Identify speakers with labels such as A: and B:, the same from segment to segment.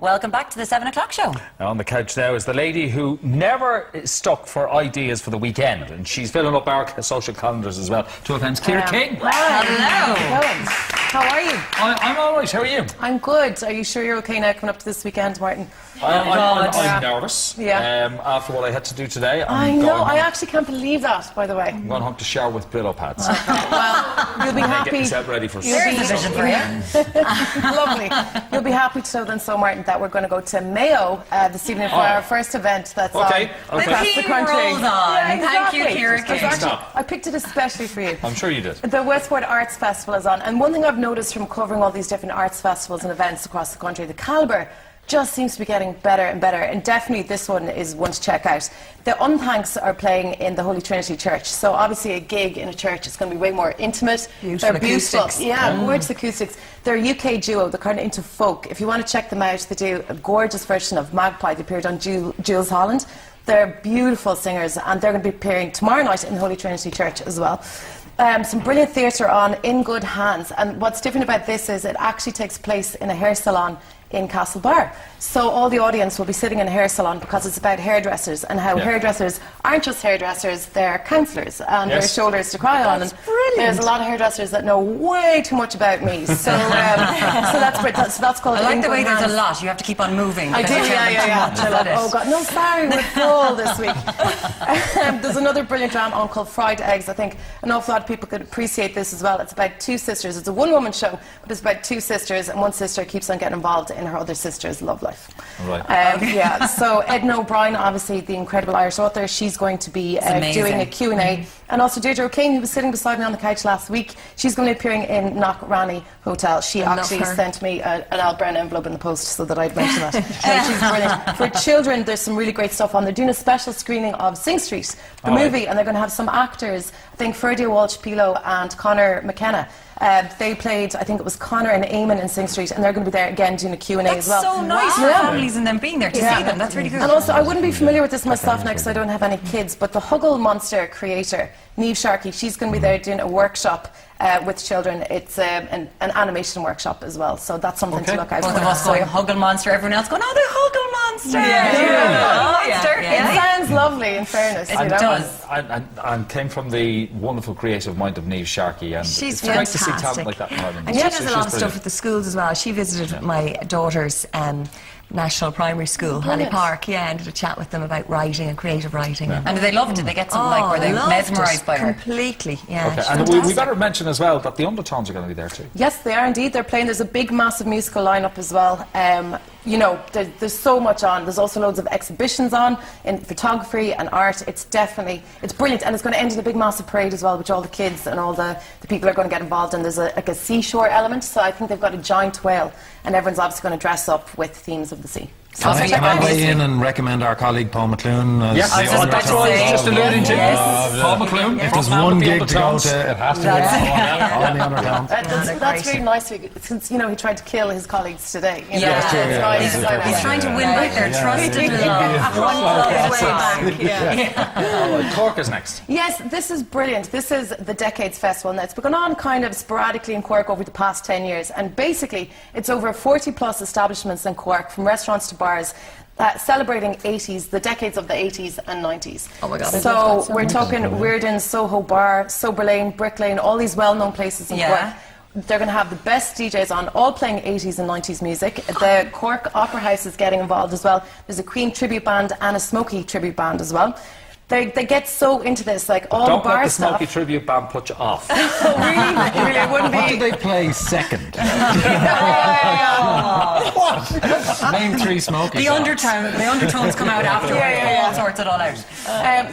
A: Welcome back to the 7 o'clock show.
B: On the couch now is the lady who never is stuck for ideas for the weekend, and she's filling up our social calendars as well. To events, Lorraine Keane.
A: Hello.
C: How are you?
B: I'm all right. How are you?
C: I'm good. Are you sure you're okay now coming up to this weekend, Martin?
B: I'm nervous.
C: Yeah.
B: After what I had to do today.
C: I know. I actually can't believe that, by the way.
B: I'm going home to shower with Brillo pads.
C: Well, you'll be happy.
B: Get myself ready for
A: There's a vision for you.
C: Lovely. You'll be happy to know then, so Martin, that we're going to go to Mayo this evening for our first event that's on across the country.
A: Yeah, exactly. Thank you, Ciara.
C: I picked it especially for you.
B: I'm sure you did.
C: The WESTWOOD Arts Festival is on, and one thing I've noticed from covering all these different arts festivals and events across the country, the calibre just seems to be getting better and better, and definitely this one is one to check out. The Unthanks are playing in the Holy Trinity Church, so obviously a gig in a church is going to be way more intimate.
A: Beautiful acoustics.
C: Yeah, gorgeous acoustics. They're a UK duo, they're kind of into folk. If you want to check them out, they do a gorgeous version of Magpie. They appeared on Jules Holland. They're beautiful singers, and they're going to be appearing tomorrow night in the Holy Trinity Church as well. Some brilliant theatre on In Good Hands, and what's different about this is it actually takes place in a hair salon in Castlebar. So all the audience will be sitting in a hair salon because it's about hairdressers and how hairdressers aren't just hairdressers, they're counsellors and they're shoulders to cry on. And there's a lot of hairdressers that know way too much about me. So, so that's great. So that's called.
A: I like the way there's a lot. You have to keep on moving.
C: I do, yeah. Oh God, no, sorry, we're full this week. There's another brilliant drama on called Fried Eggs. I think an awful lot of people could appreciate this as well. It's about two sisters. It's a one-woman show, but it's about two sisters, and one sister keeps on getting involved in her other sister's love life.
B: Right.
C: Yeah, so Edna O'Brien, obviously the incredible Irish author, she's going to be doing a Q&A. And also Deirdre O'Kane, who was sitting beside me on the couch last week, she's going to be appearing in Knockranny Hotel. She actually sent me an Al Brown envelope in the post so that I'd mention that. She's brilliant. For children, there's some really great stuff on. They're doing a special screening of Sing Street, the movie, and they're going to have some actors, I think Ferdia Walsh-Pilo and Conor McKenna. They played, I think it was Conor and Eamon in Sing Street, and they're going to be there again doing a Q&A as well.
A: That's so nice for families and them being there to see them. That's really good.
C: And also, I wouldn't be familiar with this myself now because I don't have any kids, but the Huggle Monster creator, Niamh Sharkey, she's going to be there doing a workshop with children. It's an animation workshop as well, so that's something to look out for.
A: Both of us going Huggle Monster, everyone else going, oh, the Huggle Monster! It
C: sounds lovely, in fairness.
A: It does.
B: And came from the wonderful creative mind of Niamh Sharkey, and
A: she's
B: it's
A: fantastic.
B: great to see talent like that in Ireland.
D: And she does a lot of stuff with the schools as well. She visited my daughter's National Primary School, Halley Park, and did a chat with them about writing and creative writing.
A: And they loved it. They get some where they're mesmerised by her.
D: Completely,
B: And we better mention as well that the Undertones are going to be there too.
C: Yes, they are indeed. They're playing. There's a big, massive musical lineup as well. You know, there's so much on. There's also loads of exhibitions on in photography and art. It's brilliant, and it's going to end in a big, massive parade as well, which all the kids and all the people are going to get involved in. There's like a seashore element, so I think they've got a giant whale, and everyone's obviously going to dress up with themes of the sea.
E: Can I weigh in and recommend our colleague Paul McClune as
B: that's what I was just alluding to. Paul McClune.
E: If there's one gig to go to, it has to be on the Undertones.
C: That's really nice, since, you know, he tried to kill his colleagues today. You know,
A: he's trying to win back their trust and love.
B: Cork is next.
C: Yes, this is brilliant. This is the Decades Festival, and it's been going on kind of sporadically in Cork over the past 10 years, and basically it's over 40 plus establishments in Cork, from restaurants to bars, celebrating the decades of the 80s and 90s.
A: Oh my God.
C: So we're talking Muireann, Soho Bar, Sober Lane, Brick Lane, all these well-known places in Cork. They're going to have the best DJs on, all playing 80s and 90s music. The Cork Opera House is getting involved as well. There's a Queen tribute band and a Smokey tribute band as well. They get so into this, like all the bar stuff.
B: Don't let the Smokey tribute band put you off.
C: Really, it wouldn't be.
E: What did they play second?
B: What? Name three Smokey
A: The undertones come out after. All sorts it all out.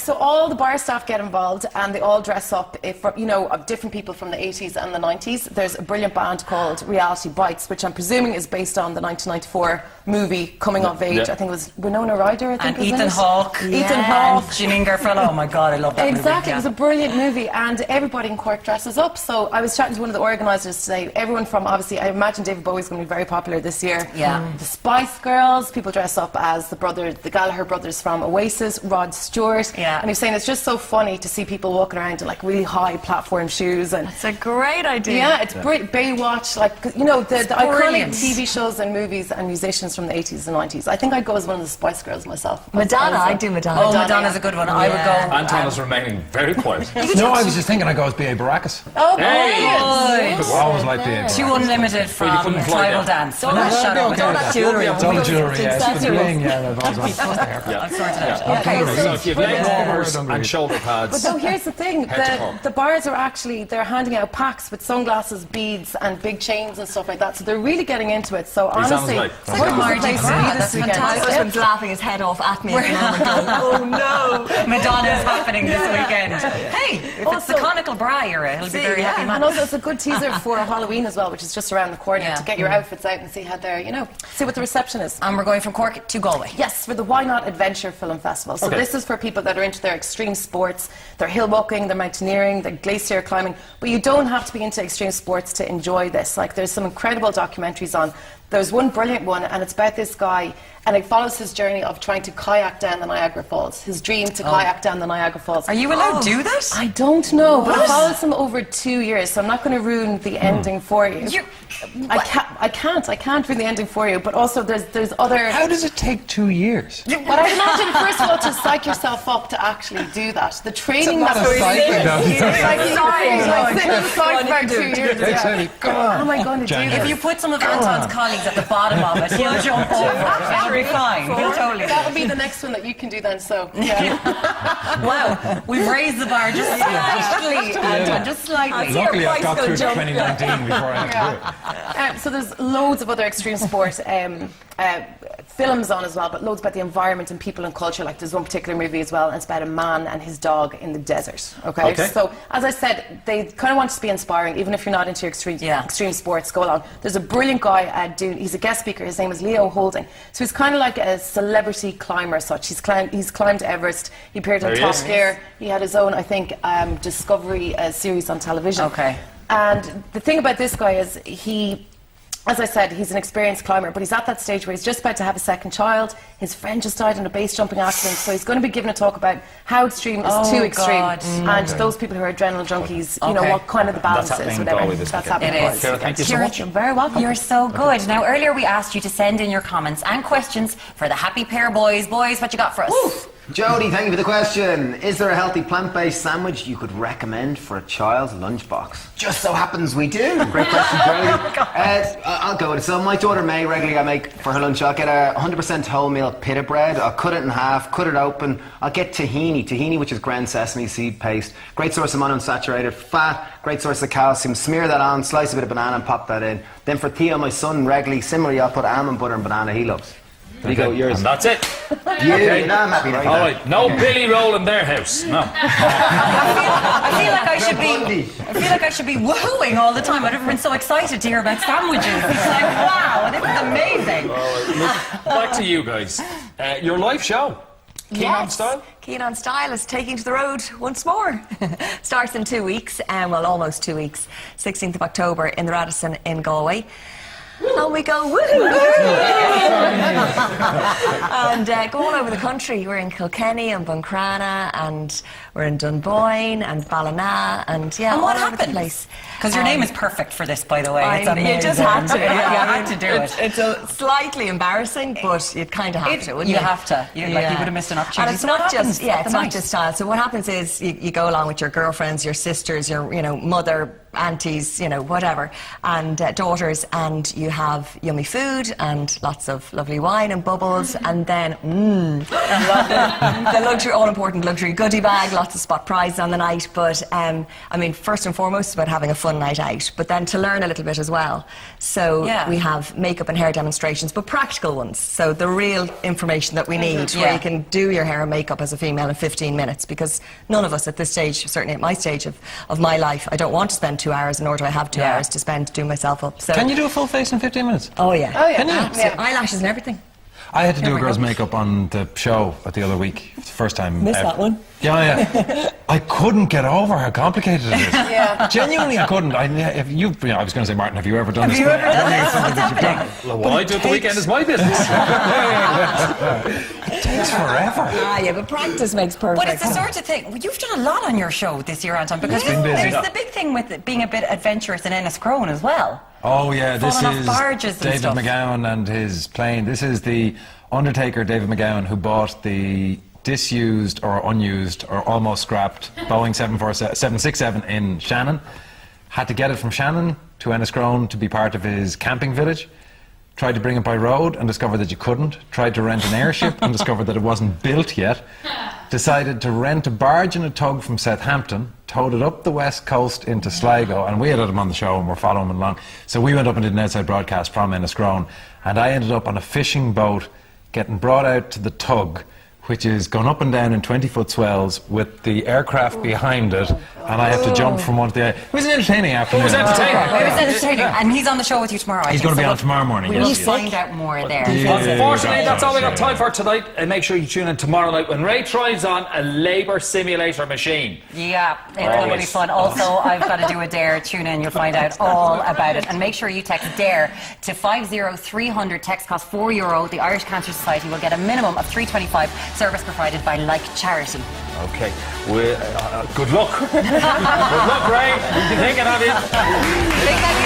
C: So all the bar staff get involved, and they all dress up, of different people from the 80s and the 90s. There's a brilliant band called Reality Bites, which I'm presuming is based on the 1994 movie Coming of Age. I think it was Winona Ryder.
A: And Ethan Hawke.
C: Ethan Hawke.
A: Janine Garofalo. Oh my God, I love that movie.
C: Exactly, it was a brilliant movie, and everybody in Cork dresses up. So I was chatting to one of the organisers today. Everyone from, obviously, I imagine David Bowie's going to be very popular this year. The Spice Girls, people dress up as the Gallagher brothers from Oasis, Rod Stewart.
A: Yeah.
C: And he was saying it's just so funny to see people walking around in like really high platform shoes. And
D: It's a great idea.
C: yeah, it's great. Baywatch, like, 'cause, you know, the iconic
A: brilliant.
C: TV shows and movies and musicians from the 80s and 90s. I think I'd go as one of the Spice Girls myself.
D: Madonna, I'd do Madonna.
A: Oh, Madonna's a good one. I would go.
B: Anton is remaining very quiet.
E: No, I was just thinking I'd go as B.A. Baracus.
C: Oh,
B: Hey!
C: brilliant.
E: I always like B.A.
A: Too unlimited from
B: couldn't fly
A: tribal
B: there.
A: dance.
D: All that
A: Shut up.
D: okay. All that jewellery.
E: It's all the jewellery, yeah. It's the bling, yeah. I've always wanted to hair.
A: I'll sort it out.
B: Okay, so if you have leg warmers
E: Yeah.
B: and shoulder pads.
C: But no, here's the thing.
B: Head to toe.
C: The bars are actually, they're handing out packs with sunglasses, beads, and big chains and stuff like that. So they're really getting into it. So
B: sounds
C: honestly,
B: like-
C: it's
B: sounds
C: like
B: like
C: a
A: Mardi
C: place to
A: Gras.
C: be
A: That's
C: this weekend.
D: My
A: fantastic.
D: husband's laughing his head off at me at the moment. Going, oh no.
A: Madonna's happening this weekend. Hey, if it's the
C: Also-
A: conical bra era, he'll be very happy man.
C: And also it's a good teaser for Halloween as well, which is just around the corner,
A: Yeah.
C: to get your outfits out and see how they're, see what the reception is.
A: And we're going from Cork to Galway.
C: Yes, for the Why Not Adventure Film Festival. So
B: Okay.
C: this is for people that are into their extreme sports, their hill walking, their mountaineering, their glacier climbing. But you don't have to be into extreme sports to enjoy this. Like, there's some incredible documentaries on. There's one brilliant one, and it's about this guy, and it follows his journey of trying to kayak down the Niagara Falls. His dream to kayak down the Niagara Falls.
A: Are you allowed to do that?
C: I don't know, but it follows him over 2 years, so I'm not going to ruin the ending for you. I can't ruin the ending for you, but also there's other...
E: How does it take 2 years?
C: But I imagine, first of all, to psych yourself up to actually do that. The training
E: It's not
C: that's
E: a psyching, though.
C: like sitting aside for 2 years.
E: Exactly. Come on.
C: How am I going to do
E: Janet.
C: this?
A: If you put some of Anton's colleagues at the bottom of it, he'll jump over. It'll be fine. He'll totally do
C: That
A: it.
C: would be the next one that you can do then, so... Yeah.
A: Wow, we've raised the bar just slightly, Anton, just slightly.
E: Luckily, I got through 2019 before I had to do it.
C: So there's loads of other extreme sport films on as well, but loads about the environment and people and culture. Like, there's one particular movie as well, and it's about a man and his dog in the desert. Okay. So as I said, they kind of want to be inspiring, even if you're not into extreme sports. Go along. There's a brilliant guy he's a guest speaker. His name is Leo Holding. So he's kind of like a celebrity climber as such. He's climbed Everest. He appeared on Top Gear. He had his own, I think, Discovery series on television.
A: Okay.
C: And the thing about this guy is as I said, he's an experienced climber, but he's at that stage where he's just about to have a second child. His friend just died in a base jumping accident, so he's going to be giving a talk about how extreme is too extreme.
A: God.
C: And those people who are adrenaline junkies, you know, what kind of the balance
B: That's
C: is,
B: happening in
C: whatever.
B: Galway this
C: That's
B: weekend.
C: happening.
A: It is.
B: Sarah, thank you so
A: Ciara,
B: much.
C: You're very welcome.
A: You're so good. Now, earlier we asked you to send in your comments and questions for the Happy Pair Boys. Boys, what you got for us?
F: Jody, thank you for the question. Is there a healthy plant-based sandwich you could recommend for a child's lunchbox? Just so happens we do. Great question, Jody. I'll go with it. So my daughter May, regularly I make for her lunch, I'll get a 100% wholemeal pita bread. I'll cut it in half, cut it open. I'll get tahini, which is ground sesame seed paste. Great source of monounsaturated fat, great source of calcium. Smear that on, slice a bit of banana and pop that in. Then for Theo, my son, regularly, similarly, I'll put almond butter and banana he loves. There you go, yours.
B: And that's it.
F: Okay. No, I'm happy to
B: All right. No Billy roll in their house. No.
A: I feel like I should be woohooing all the time. I've never been so excited to hear about sandwiches. It's like, wow, this is amazing.
B: Look, back to you guys. Your live show. Keen on Style?
D: Keen on Style is taking to the road once more. Starts in 2 weeks, well, almost 2 weeks. 16th of October in the Radisson in Galway. And we go, woohoo! And go all over the country. We're in Kilkenny and Buncrana, and we're in Dunboyne and Ballina, and
A: And what
D: all over the
A: happens?
D: place.
A: Because your name is perfect for this, by the way. It's amazing.
D: You just have to.
A: You have to do it.
D: It's slightly embarrassing, but you'd kind of have to, wouldn't you?
A: You have to. You would have missed an opportunity.
D: And it's
A: So
D: not
A: what
D: just
A: happens?
D: it's not just Style. So what happens is you go along with your girlfriends, your sisters, your mother, aunties, whatever, and daughters, and you have yummy food and lots of lovely wine and bubbles, and then the luxury, all important luxury goodie bag, lots of spot prizes on the night. But I mean, first and foremost, it's about having a fun night out, but then to learn a little bit as well. So we have makeup and hair demonstrations, but practical ones. So the real information that we need, where you can do your hair and makeup as a female in 15 minutes, because none of us at this stage, certainly at my stage of my life, I don't want to spend 2 hours, nor do I have 2 hours to spend doing myself up. So
E: Can you do a full face in 15 minutes?
D: Oh yeah.
C: Oh, yeah.
D: Absolutely. Eyelashes and everything.
E: I had to do a girl's makeup on the show the other week. It's the first time.
D: Missed that one.
E: Yeah. I couldn't get over how complicated it is.
C: Yeah.
E: Genuinely, I couldn't. I was going to say, Martin, have you ever done this?
A: Have you ever done this? What's happening?
B: Well, what I do at the weekend is my business.
E: It takes forever.
D: Yeah, but practice makes perfect.
A: But it's the sort of thing. Well, you've done a lot on your show this year, Anton, because
E: Been busy.
A: there's the big thing with it being a bit adventurous in Enniscrone as well.
E: Oh yeah, this
A: Falling off
E: is
A: barges and
E: David
A: stuff.
E: McGowan and his plane. This is the Undertaker, David McGowan, who bought the disused or unused or almost scrapped Boeing 767 in Shannon. Had to get it from Shannon to Enniscrone to be part of his camping village. Tried to bring it by road and discovered that you couldn't. Tried to rent an airship and discovered that it wasn't built yet. Decided to rent a barge and a tug from Southampton, towed it up the west coast into Sligo, and we had him on the show and we're following him along. So we went up and did an outside broadcast from Enniscrone, and I ended up on a fishing boat getting brought out to the tug, which is gone up and down in 20-foot swells with the aircraft behind it, and I have to jump from one to the other. It was an entertaining afternoon.
B: It was entertaining.
A: It was entertaining, and he's on the show with you tomorrow.
E: He's going to be on tomorrow morning.
A: We'll
E: yes.
A: find out more there.
B: Unfortunately, that's all we got time for tonight. And make sure you tune in tomorrow night when Ray tries on a labour simulator machine.
A: Yeah, it's going to be fun. Also, I've got to do a dare. Tune in, you'll find out all about it. And make sure you text DARE to 50300. Text costs €4. The Irish Cancer Society will get a minimum of $3.25. Service provided by Like Charity.
B: Okay. Good luck. Good luck, Ray. We'll be thinking of you.
A: Big thank